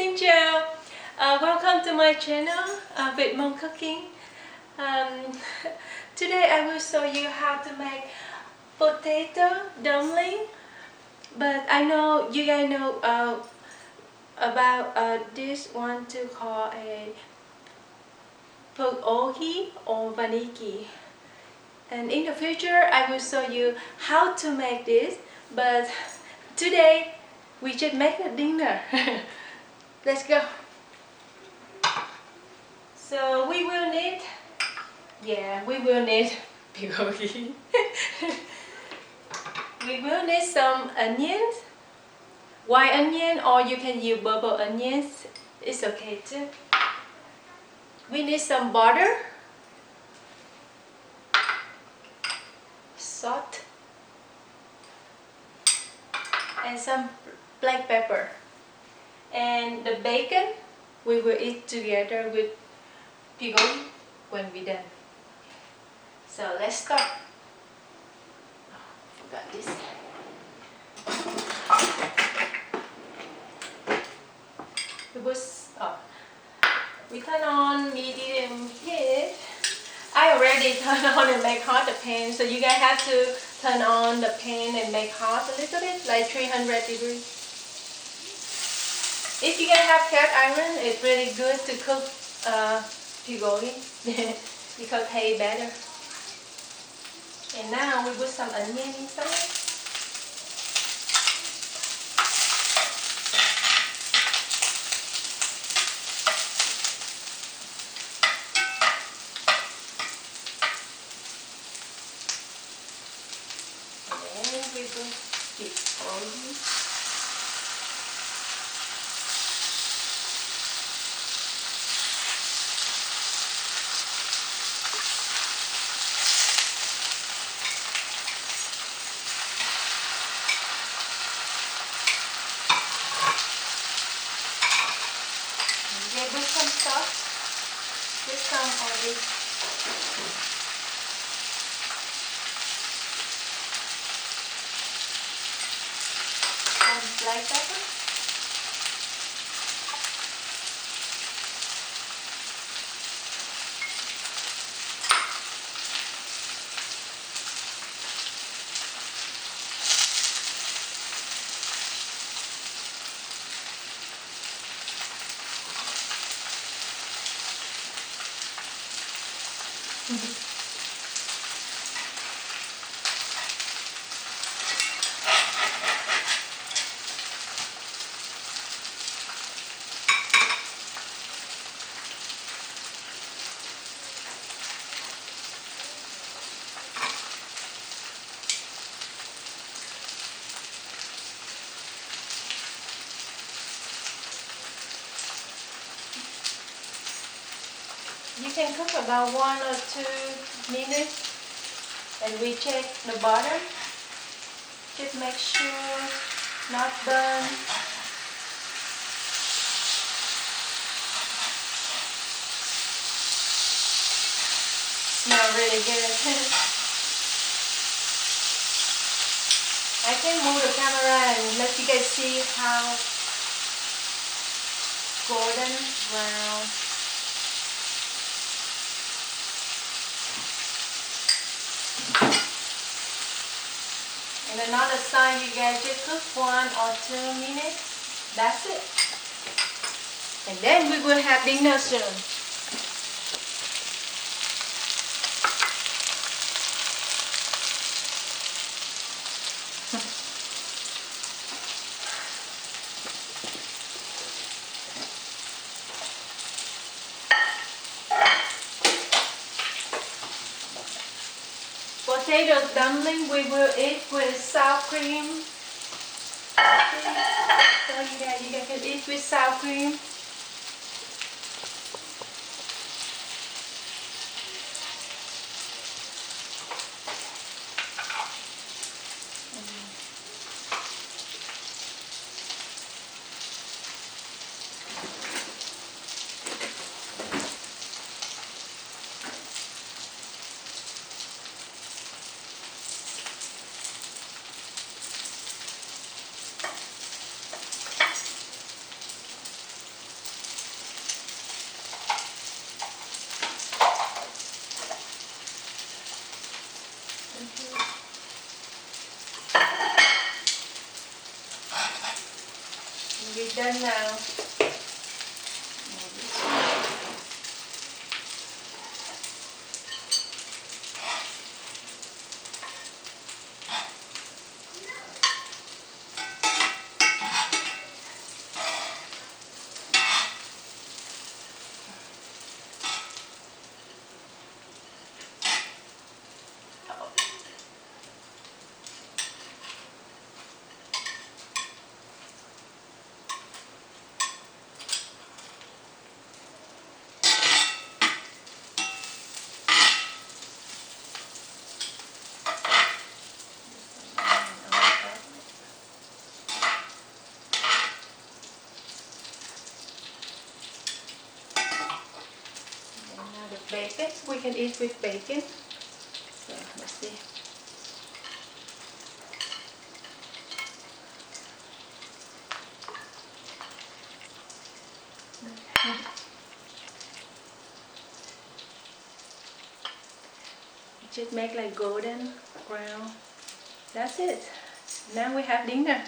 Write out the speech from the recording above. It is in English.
Xin chào, welcome to my channel, Việt Mông Cooking. Today I will show you how to make potato dumpling. But I know you guys know about this one to call a pierogi or varenyky. And in the future I will show you how to make this. But today we just make a dinner. Let's go. So we will need pierogi. We will need some onions, white onion, or you can use purple onions. It's okay too. We need some butter, salt, and some black pepper. And the bacon we will eat together with pierogi when we're done. So let's start. Forgot this. We turn on medium heat. I already turned on and make hot the pan, so you guys have to turn on the pan and make hot a little bit, like 300 degrees. If you guys have cast iron, it's really good to cook pierogi because it tastes better. And now we put some onion inside. And we put pierogi. With some sauce, with some olive. Some black pepper. You can cook about 1 or 2 minutes, and we check the butter. Just make sure not burn. Smell really good. I can move the camera and let you guys see how golden brown. And another side, you guys just cook 1 or 2 minutes. That's it. And then we will have dinner soon. Potato dumpling we will eat with sour cream. So you guys can eat with sour cream. We're done now. Bacon, we can eat with bacon. So let's see. Just make like golden brown. That's it. Now we have dinner.